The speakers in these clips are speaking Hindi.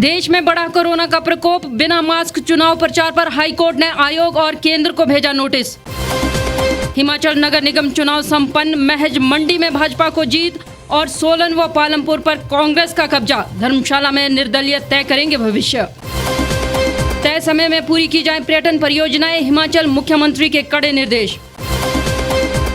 देश में बढ़ा कोरोना का प्रकोप, बिना मास्क चुनाव प्रचार पर हाईकोर्ट ने आयोग और केंद्र को भेजा नोटिस। हिमाचल नगर निगम चुनाव संपन्न, महज मंडी में भाजपा को जीत और सोलन व पालमपुर पर कांग्रेस का कब्जा। धर्मशाला में निर्दलीय तय करेंगे भविष्य। तय समय में पूरी की जाए पर्यटन परियोजनाएं, हिमाचल मुख्यमंत्री के कड़े निर्देश।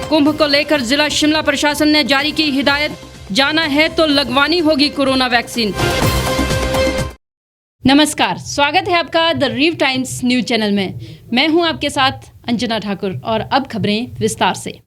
कुंभ को लेकर जिला शिमला प्रशासन ने जारी की हिदायत, जाना है तो लगवानी होगी कोरोना वैक्सीन। नमस्कार, स्वागत है आपका द रिव टाइम्स न्यूज चैनल में। मैं हूं आपके साथ अंजना ठाकुर और अब खबरें विस्तार से।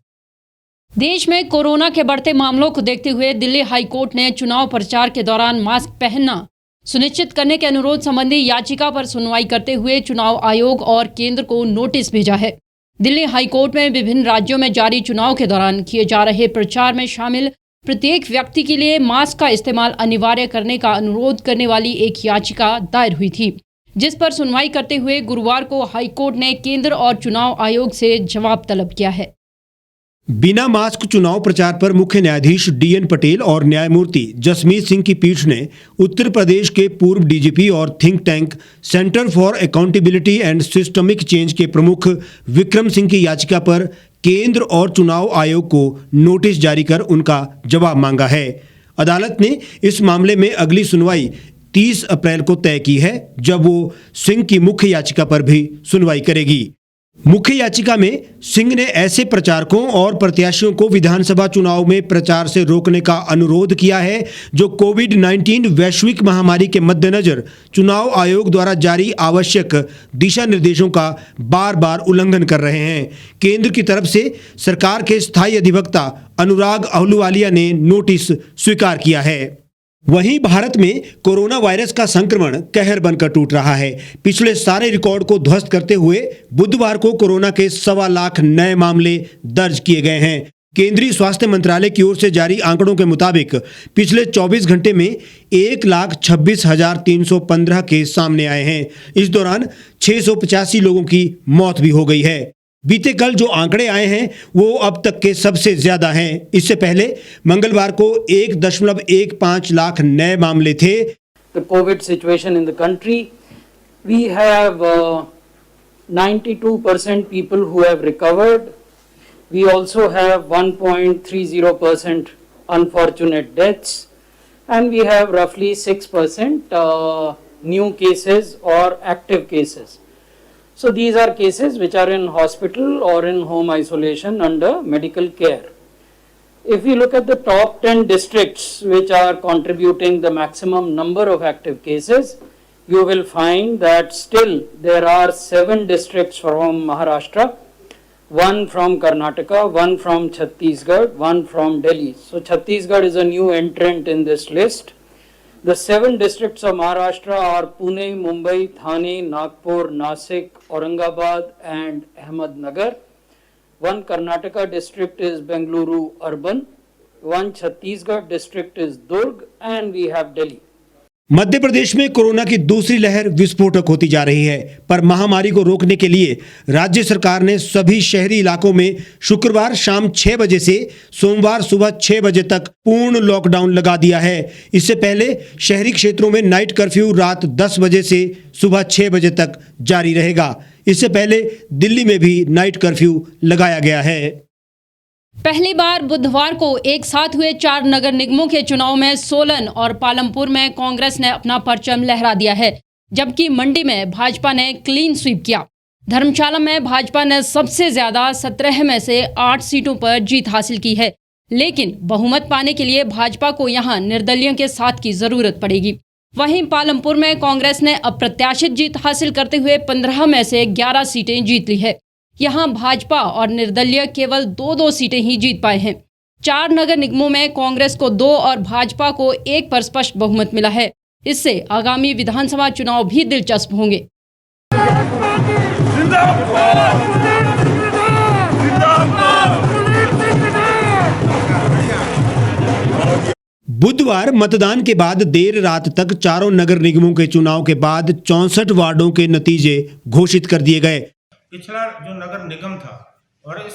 देश में कोरोना के बढ़ते मामलों को देखते हुए दिल्ली हाईकोर्ट ने चुनाव प्रचार के दौरान मास्क पहनना सुनिश्चित करने के अनुरोध संबंधी याचिका पर सुनवाई करते हुए चुनाव आयोग और केंद्र को नोटिस भेजा है। दिल्ली हाईकोर्ट में विभिन्न राज्यों में जारी चुनाव के दौरान किए जा रहे प्रचार में शामिल प्रत्येक व्यक्ति के लिए मास्क का इस्तेमाल अनिवार्य करने का अनुरोध करने वाली एक याचिका दायर हुई थी, जिस पर सुनवाई करते हुए गुरुवार को हाईकोर्ट ने केंद्र और चुनाव आयोग से जवाब तलब किया है। बिना मास्क चुनाव प्रचार पर मुख्य न्यायाधीश DN पटेल और न्यायमूर्ति जसमीत सिंह की पीठ ने उत्तर प्रदेश के पूर्व DGP और think tank centre for accountability and systemic change के प्रमुख विक्रम सिंह की याचिका पर केंद्र और चुनाव आयोग को नोटिस जारी कर उनका जवाब मांगा है। अदालत ने इस मामले में अगली सुनवाई 30 अप्रैल को तय की है, जब वो सिंह की मुख्य याचिका पर भी सुनवाई करेगी। मुख्य याचिका में सिंह ने ऐसे प्रचारकों और प्रत्याशियों को विधानसभा चुनाव में प्रचार से रोकने का अनुरोध किया है जो कोविड-19 वैश्विक महामारी के मद्देनजर चुनाव आयोग द्वारा जारी आवश्यक दिशा निर्देशों का बार बार उल्लंघन कर रहे हैं। केंद्र की तरफ से सरकार के स्थायी अधिवक्ता अनुराग अहलूवालिया ने नोटिस स्वीकार किया है। वहीं भारत में कोरोना वायरस का संक्रमण कहर बनकर टूट रहा है। पिछले सारे रिकॉर्ड को ध्वस्त करते हुए बुधवार को कोरोना के 1.25 लाख नए मामले दर्ज किए गए हैं। केंद्रीय स्वास्थ्य मंत्रालय की ओर से जारी आंकड़ों के मुताबिक पिछले 24 घंटे में 1,26,315 केस सामने आए हैं। इस दौरान 685 लोगों की मौत भी हो गई है। बीते कल जो आंकड़े आए हैं वो अब तक के सबसे ज्यादा हैं। इससे पहले मंगलवार को 1.15 लाख नए मामले थे। The COVID situation in the country, we have 92% people who have recovered. We also have 1.30% unfortunate deaths, and we have roughly 6% new cases or active cases. So these are cases which are in hospital or in home isolation under medical care. If we look at the top 10 districts which are contributing the maximum number of active cases, you will find that still there are 7 districts from Maharashtra, 1 from Karnataka, 1 from Chhattisgarh, 1 from Delhi. So Chhattisgarh is a new entrant in this list. The 7 districts of Maharashtra are Pune, Mumbai, Thane, Nagpur, Nasik, Aurangabad and Ahmednagar. 1 Karnataka district is Bengaluru urban. 1 Chhattisgarh district is Durg, and we have Delhi. Madhya Pradesh में कोरोना की दूसरी लहर विस्फोटक होती जा रही है, पर महामारी को रोकने के लिए राज्य सरकार ने सभी शहरी इलाकों में शुक्रवार शाम 6 बजे से सोमवार सुबह 6 बजे तक पूर्ण लॉकडाउन लगा दिया है। इससे पहले शहरी क्षेत्रों में नाइट कर्फ्यू रात 10 बजे से सुबह 6 बजे तक जारी रहेगा। इससे पहले दिल्ली में भी नाइट कर्फ्यू लगाया गया है। पहली बार बुधवार को एक साथ हुए 4 नगर निगमों के चुनाव में सोलन और पालमपुर में कांग्रेस ने अपना परचम लहरा दिया है, जबकि मंडी में भाजपा ने क्लीन स्वीप किया। धर्मशाला में भाजपा ने सबसे ज्यादा 17 में से 8 सीटों पर जीत हासिल की है, लेकिन बहुमत पाने के लिए भाजपा को यहां निर्दलीयों के साथ की जरूरत पड़ेगी। वहीं पालमपुर में कांग्रेस ने अप्रत्याशित जीत हासिल करते हुए 15 में से 11 सीटें जीत ली है। यहां भाजपा और निर्दलीय केवल 2-2 सीटें ही जीत पाए हैं। 4 नगर निगमों में कांग्रेस को 2 और भाजपा को 1 पर स्पष्ट बहुमत मिला है। इससे आगामी विधानसभा चुनाव भी दिलचस्प होंगे। बुधवार मतदान के बाद देर रात तक चारों नगर निगमों के चुनाव के बाद 64 वार्डों के नतीजे घोषित कर दिए गए। पिछला जो नगर निगम था और इस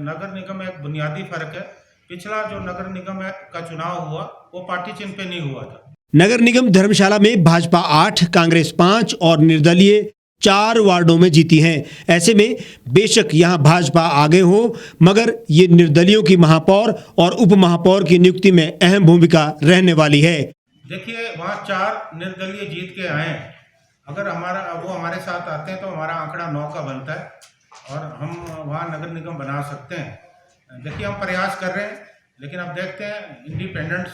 नगर निगम में एक बुनियादी फर्क है। पिछला जो नगर निगम का चुनाव हुआ वो पार्टी चिन्ह पे नहीं हुआ था। नगर निगम धर्मशाला में भाजपा 8, कांग्रेस 5 और निर्दलीय 4 वार्डों में जीती हैं। ऐसे में बेशक यहां भाजपा आगे हो, मगर ये निर्दलियों की महापौर और उप महापौर की नियुक्ति में अहम भूमिका रहने वाली है। देखिए, वहाँ 4 निर्दलीय जीत के आए हैं। अगर वो हमारे साथ आते हैं तो हमारा आंकड़ा 9 का बनता है और हम वहाँ नगर निगम बना सकते हैं। देखिए, हम प्रयास कर रहे हैं, लेकिन अब देखते हैं इंडिपेंडेंट्स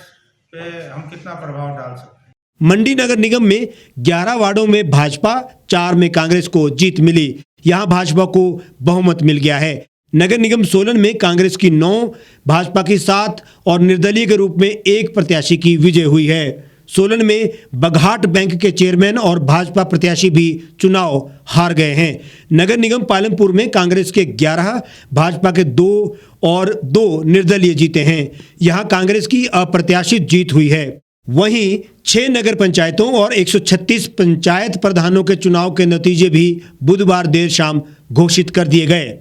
पे हम कितना प्रभाव डाल सकते हैं। मंडी नगर निगम में 11 वार्डों में भाजपा, 4 में कांग्रेस को जीत मिली। यहां भाजपा को बहुमत मिल गया है। नगर निगम सोलन में कांग्रेस की 9, भाजपा की 7 और निर्दलीय के रूप में 1 प्रत्याशी की विजय हुई है। सोलन में बघाट बैंक के चेयरमैन और भाजपा प्रत्याशी भी चुनाव हार गए हैं। नगर निगम पालमपुर में कांग्रेस के 11, भाजपा के 2 और 2 निर्दलीय जीते हैं। यहां कांग्रेस की अप्रत्याशित जीत हुई है। वहीं 6 नगर पंचायतों और 136 पंचायत प्रधानों के चुनाव के नतीजे भी बुधवार देर शाम घोषित कर दिए गए।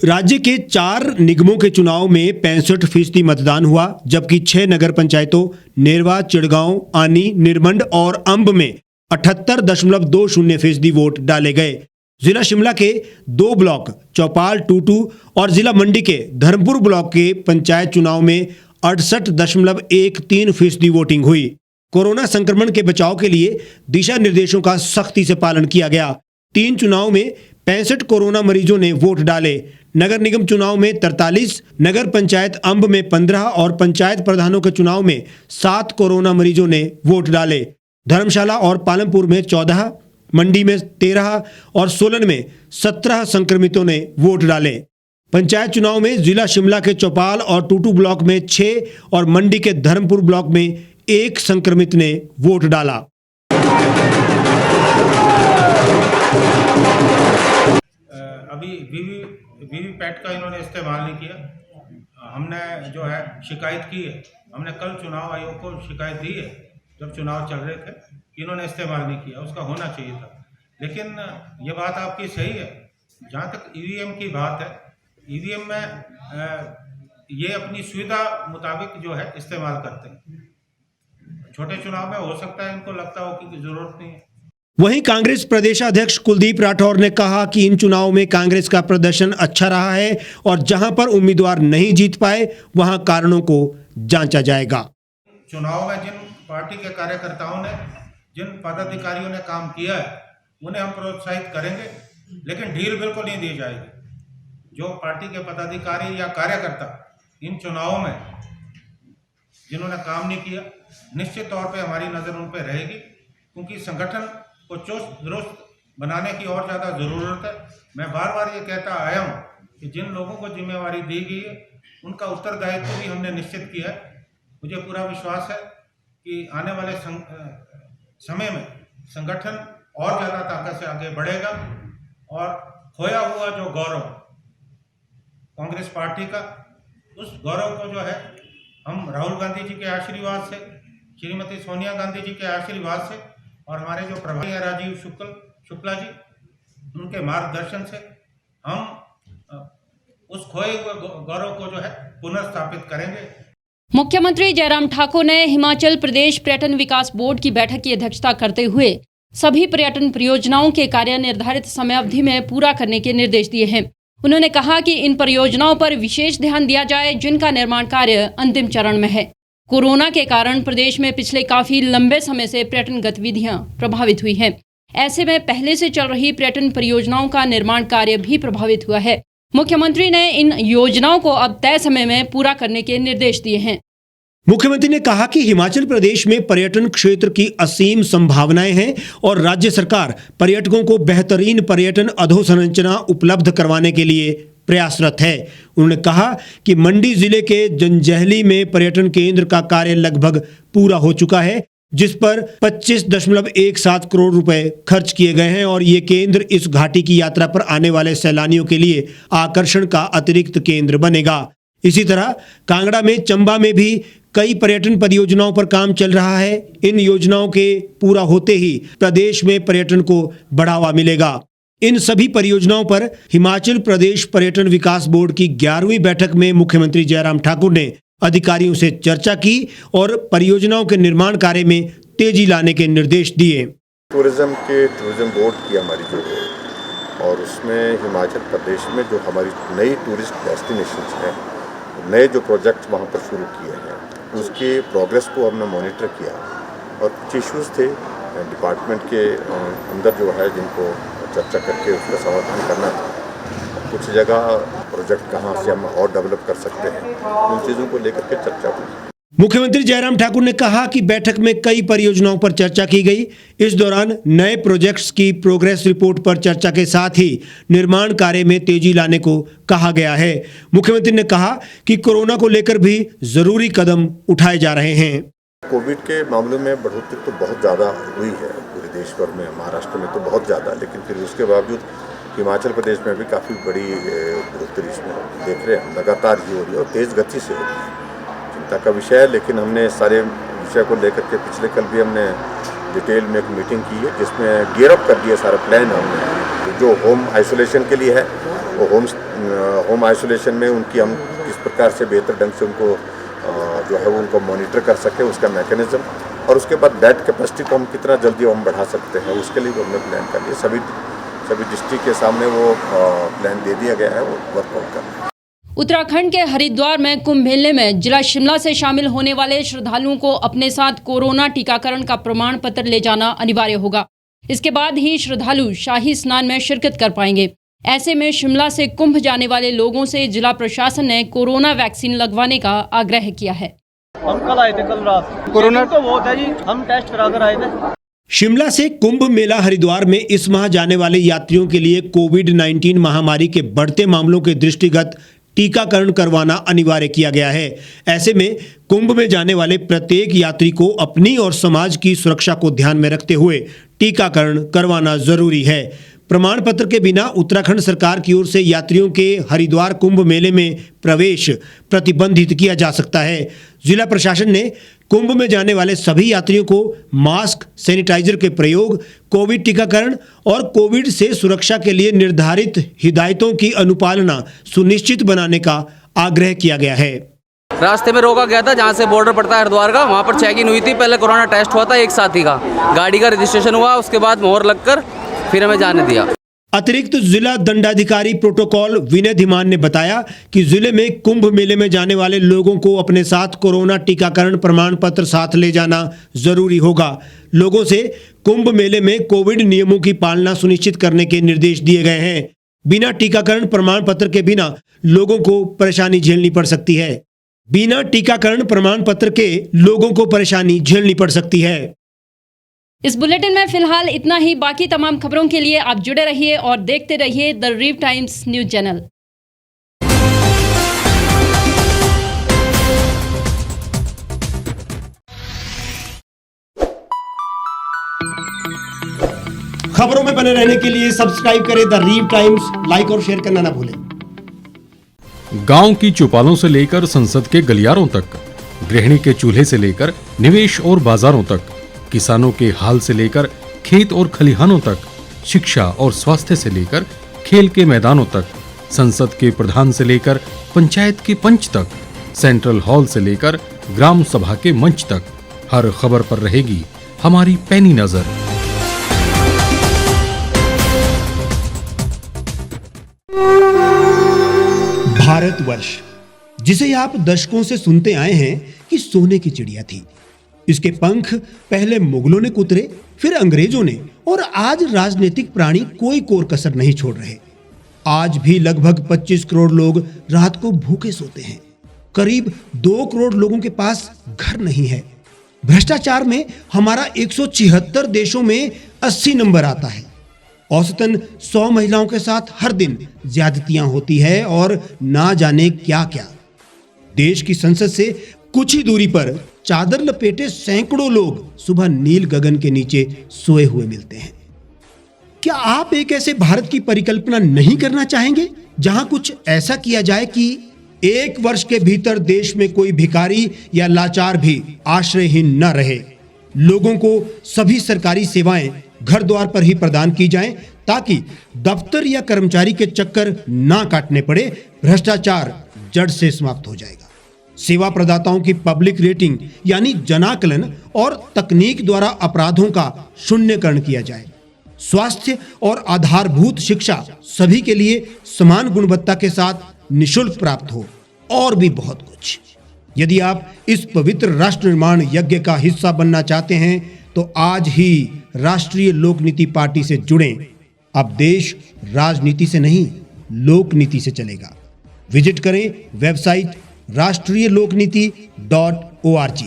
राज्य के 4 निगमों के चुनाव में 65% मतदान हुआ, जबकि 6 नगर पंचायतों नेरवा, चिड़गांव, आनी, निरमंड और अंब में 78.20% वोट डाले गए। जिला शिमला के 2 ब्लॉक चौपाल, टूटू और जिला मंडी के धर्मपुर ब्लॉक के पंचायत चुनाव में 68.13% वोटिंग हुई। कोरोना संक्रमण के बचाव के लिए दिशा निर्देशों का सख्ती से पालन किया गया। 3 चुनाव में 65 कोरोना मरीजों ने वोट डाले। नगर निगम चुनाव में 43, नगर पंचायत अंब में 15 और पंचायत प्रधानों के चुनाव में 7 कोरोना मरीजों ने वोट डाले। धर्मशाला और पालमपुर में 14, मंडी में 13 और सोलन में 17 संक्रमितों ने वोट डाले। पंचायत चुनाव में जिला शिमला के चौपाल और टूटू ब्लॉक में 6 और मंडी के धर्मपुर ब्लॉक में 1 संक्रमित ने वोट डाला। अभी वीवीपैट का इन्होंने इस्तेमाल नहीं किया। हमने जो है शिकायत की है, हमने कल चुनाव आयोग को शिकायत दी है जब चुनाव चल रहे थे कि इन्होंने इस्तेमाल नहीं किया, उसका होना चाहिए था। लेकिन ये बात आपकी सही है। जहाँ तक ईवीएम की बात है, ईवीएम में ये अपनी सुविधा मुताबिक जो है इस्तेमाल करते हैं। छोटे चुनाव में हो सकता है इनको लगता हो कि जरूरत नहीं है। वहीं कांग्रेस प्रदेशाध्यक्ष कुलदीप राठौर ने कहा कि इन चुनावों में कांग्रेस का प्रदर्शन अच्छा रहा है और जहां पर उम्मीदवार नहीं जीत पाए वहां कारणों को जांचा जाएगा। चुनाव में जिन पार्टी के कार्यकर्ताओं ने, जिन पदाधिकारियों ने काम किया है, उन्हें हम प्रोत्साहित करेंगे, लेकिन ढील बिल्कुल नहीं दी जाएगी। जो पार्टी के पदाधिकारी या कार्यकर्ता इन चुनावों में जिन्होंने काम नहीं किया, निश्चित तौर पे हमारी नज़र उन पर रहेगी, क्योंकि संगठन को चुस्त दुरुस्त बनाने की और ज़्यादा ज़रूरत है। मैं बार बार ये कहता आया हूँ कि जिन लोगों को जिम्मेवारी दी गई है उनका उत्तरदायित्व भी हमने निश्चित किया है। मुझे पूरा विश्वास है कि आने वाले समय में संगठन और ज़्यादा ताकत से आगे बढ़ेगा और खोया हुआ जो गौरव कांग्रेस पार्टी का, उस गौरव को जो है हम राहुल गांधी जी के आशीर्वाद से, श्रीमती सोनिया गांधी जी के आशीर्वाद से और हमारे जो प्रभारी हैं राजीव शुक्ला जी, उनके मार्गदर्शन से हम उस खोए हुए गौरव को जो है पुनर्स्थापित करेंगे। मुख्यमंत्री जयराम ठाकुर ने हिमाचल प्रदेश पर्यटन विकास बोर्ड की बैठक की अध्यक्षता करते हुए सभी पर्यटन परियोजनाओं के कार्य निर्धारित समय अवधि में पूरा करने के निर्देश दिए हैं। उन्होंने कहा कि इन परियोजनाओं पर विशेष ध्यान दिया जाए जिनका निर्माण कार्य अंतिम चरण में है। कोरोना के कारण प्रदेश में पिछले काफी लंबे समय से पर्यटन गतिविधियां प्रभावित हुई हैं। ऐसे में पहले से चल रही पर्यटन परियोजनाओं का निर्माण कार्य भी प्रभावित हुआ है। मुख्यमंत्री ने इन योजनाओं को अब तय समय में पूरा करने के निर्देश दिए हैं। मुख्यमंत्री ने कहा कि हिमाचल प्रदेश में पर्यटन क्षेत्र की असीम संभावनाएं हैं और राज्य सरकार पर्यटकों को बेहतरीन पर्यटन अधोसंरचना उपलब्ध करवाने के लिए प्रयासरत है। उन्होंने कहा कि मंडी जिले के जंजैहली में पर्यटन केंद्र का कार्य लगभग पूरा हो चुका है, जिस पर 25.17 करोड़ रुपए खर्च किए गए हैं और ये केंद्र इस घाटी की यात्रा पर आने वाले सैलानियों के लिए आकर्षण का अतिरिक्त केंद्र बनेगा। इसी तरह कांगड़ा में, चंबा में भी कई पर्यटन परियोजनाओं पर काम चल रहा है। इन योजनाओं के पूरा होते ही प्रदेश में पर्यटन को बढ़ावा मिलेगा। इन सभी परियोजनाओं पर हिमाचल प्रदेश पर्यटन विकास बोर्ड की 11वीं बैठक में मुख्यमंत्री जयराम ठाकुर ने अधिकारियों से चर्चा की और परियोजनाओं के निर्माण कार्य में तेजी लाने के निर्देश दिए। टूरिज्म बोर्ड की हमारी जो है और उसमें हिमाचल प्रदेश में जो हमारी नई टूरिस्ट डेस्टिनेशंस हैं, नए जो प्रोजेक्ट्स वहाँ पर शुरू किए हैं, उसके प्रोग्रेस को हमने मॉनिटर किया और कुछ इश्यूज़ थे डिपार्टमेंट के अंदर जो है जिनको चर्चा करके उसका समाधान करना था। कुछ जगह प्रोजेक्ट कहाँ से हम और डेवलप कर सकते हैं, उन चीज़ों को लेकर के चर्चा हुई। मुख्यमंत्री जयराम ठाकुर ने कहा कि बैठक में कई परियोजनाओं पर चर्चा की गई। इस दौरान नए प्रोजेक्ट्स की प्रोग्रेस रिपोर्ट पर चर्चा के साथ ही निर्माण कार्य में तेजी लाने को कहा गया है। मुख्यमंत्री ने कहा कि कोरोना को लेकर भी जरूरी कदम उठाए जा रहे हैं। कोविड के मामलों में बढ़ोतरी तो बहुत ज़्यादा हुई है पूरे देश भर में, महाराष्ट्र में तो बहुत ज़्यादा, लेकिन फिर उसके बावजूद हिमाचल प्रदेश में भी काफ़ी बड़ी बढ़ोतरी इसमें देख रहे हैं। लगातार ही हो रही है और तेज़ गति से हो रही है। चिंता का विषय है, लेकिन हमने सारे विषय को लेकर के पिछले कल भी हमने डिटेल में एक मीटिंग की है जिसमें गियर अप कर दिया सारा प्लान हमने। जो होम आइसोलेशन के लिए है वो होम आइसोलेशन में उनकी हम किस प्रकार से बेहतर ढंग से उनको जो है वो उनको मॉनिटर कर सके, उसका मैकेनिज्म, और उसके बाद बेड कैपेसिटी को हम कितना जल्दी हम बढ़ा सकते हैं, उसके लिए हमने प्लान कर लिया। सभी डिस्ट्रिक्ट के सामने वो प्लान दे दिया गया है, वो वर्कआउट कर रहे हैं। उत्तराखंड के हरिद्वार में कुंभ मेले में जिला शिमला से शामिल होने वाले श्रद्धालुओं को अपने साथ कोरोना टीकाकरण का प्रमाण पत्र ले जाना अनिवार्य होगा। इसके बाद ही श्रद्धालु शाही स्नान में शिरकत कर पाएंगे। ऐसे में शिमला से कुंभ जाने वाले लोगों से जिला प्रशासन ने कोरोना वैक्सीन लगवाने का आग्रह किया है। हम कल आए थे, कल रात कोरोना तो बहुत है जी, हम टेस्ट करा कर आए थे। शिमला से कुंभ मेला हरिद्वार में इस माह जाने वाले यात्रियों के लिए कोविड-19 महामारी के बढ़ते मामलों के दृष्टिगत टीकाकरण करवाना अनिवार्य किया गया है। ऐसे में कुंभ में जाने वाले प्रत्येक यात्री को अपनी और समाज की सुरक्षा को ध्यान में रखते हुए टीकाकरण करवाना जरूरी है। प्रमाण पत्र के बिना उत्तराखंड सरकार की ओर से यात्रियों के हरिद्वार कुंभ मेले में प्रवेश प्रतिबंधित किया जा सकता है। जिला प्रशासन ने कुंभ में जाने वाले सभी यात्रियों को मास्क, सैनिटाइजर के प्रयोग, कोविड टीकाकरण और कोविड से सुरक्षा के लिए निर्धारित हिदायतों की अनुपालना सुनिश्चित बनाने का आग्रह किया गया है। रास्ते में रोका गया था जहाँ से बॉर्डर पड़ता है हरिद्वार का, वहाँ पर चेकिंग हुई थी। पहले कोरोना टेस्ट हुआ था एक साथी का, गाड़ी का रजिस्ट्रेशन हुआ, उसके बाद मोहर लगकर फिर हमें जाने दिया। अतिरिक्त जिला दंडाधिकारी प्रोटोकॉल विनय धीमान ने बताया कि जिले में कुंभ मेले में जाने वाले लोगों को अपने साथ कोरोना टीकाकरण प्रमाण पत्र साथ ले जाना जरूरी होगा। लोगों से कुंभ मेले में कोविड नियमों की पालना सुनिश्चित करने के निर्देश दिए गए हैं। बिना टीकाकरण प्रमाण पत्र के बिना लोगों को परेशानी झेलनी पड़ सकती है। बिना टीकाकरण प्रमाण पत्र के लोगों को परेशानी झेलनी पड़ सकती है। इस बुलेटिन में फिलहाल इतना ही। बाकी तमाम खबरों के लिए आप जुड़े रहिए और देखते रहिए द रीव टाइम्स न्यूज चैनल। खबरों में बने रहने के लिए सब्सक्राइब करें द रीव टाइम्स, लाइक और शेयर करना ना भूलें। गांव की चौपालों से लेकर संसद के गलियारों तक, गृहिणी के चूल्हे से लेकर निवेश और बाजारों तक, किसानों के हाल से लेकर खेत और खलिहानों तक, शिक्षा और स्वास्थ्य से लेकर खेल के मैदानों तक, संसद के प्रधान से लेकर पंचायत के पंच तक, सेंट्रल हॉल से लेकर ग्राम सभा के मंच तक, हर खबर पर रहेगी हमारी पैनी नजर। भारतवर्ष, जिसे आप दशकों से सुनते आए हैं कि सोने की चिड़िया थी। इसके पंख पहले मुगलों ने कुतरे, फिर अंग्रेजों ने, और आज राजनीतिक प्राणी कोई कोर कसर नहीं छोड़ रहे। आज भी लगभग 25 करोड़ लोग रात को भूखे सोते हैं। करीब 2 करोड़ लोगों के पास घर नहीं है। भ्रष्टाचार में हमारा 176 देशों में 80 नंबर आता है। औसतन 100 महिलाओं के साथ हर दिन ज्यादतियां होती है और ना जाने क्या क्या। देश की संसद से कुछ ही दूरी पर चादर लपेटे सैकड़ों लोग सुबह नील गगन के नीचे सोए हुए मिलते हैं। क्या आप एक ऐसे भारत की परिकल्पना नहीं करना चाहेंगे जहां कुछ ऐसा किया जाए कि 1 वर्ष के भीतर देश में कोई भिखारी या लाचार भी आश्रयहीन न रहे, लोगों को सभी सरकारी सेवाएं घर द्वार पर ही प्रदान की जाएं, ताकि दफ्तर या कर्मचारी के चक्कर ना काटने पड़े। भ्रष्टाचार जड़ से समाप्त हो जाएगा। सेवा प्रदाताओं की पब्लिक रेटिंग यानी जनाकलन और तकनीक द्वारा अपराधों का शून्यकरण किया जाए। स्वास्थ्य और आधारभूत शिक्षा सभी के लिए समान गुणवत्ता के साथ निशुल्क प्राप्त हो, और भी बहुत कुछ। यदि आप इस पवित्र राष्ट्र निर्माण यज्ञ का हिस्सा बनना चाहते हैं तो आज ही राष्ट्रीय लोक नीति पार्टी से जुड़ें। अब देश राजनीति से नहीं, लोक नीति से चलेगा। विजिट करें वेबसाइट rashtriyalokniti.org।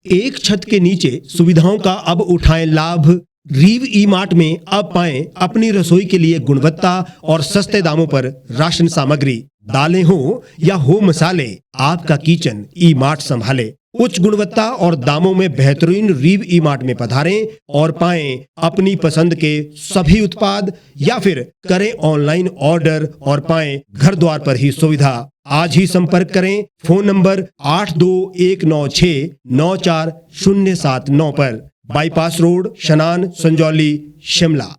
एक छत के नीचे सुविधाओं का अब उठाएं लाभ। रीव ई मार्ट में अब पाएं अपनी रसोई के लिए गुणवत्ता और सस्ते दामों पर राशन सामग्री। दालें हो या हो मसाले, आपका किचन ई मार्ट संभाले। उच्च गुणवत्ता और दामों में बेहतरीन रीव ई मार्ट में पधारें और पाएं अपनी पसंद के सभी उत्पाद, या फिर करें ऑनलाइन ऑर्डर और पाएं घर द्वार पर ही सुविधा। आज ही संपर्क करें फोन नंबर 8219694079 पर, बाईपास रोड, शनान, संजौली, शिमला।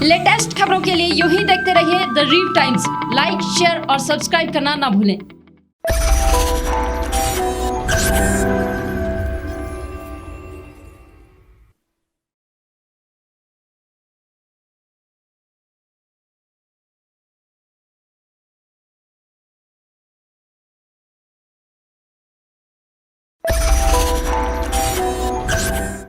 लेटेस्ट खबरों के लिए यूं ही देखते रहिए द रीव टाइम्स। लाइक, शेयर और सब्सक्राइब करना ना भूलें।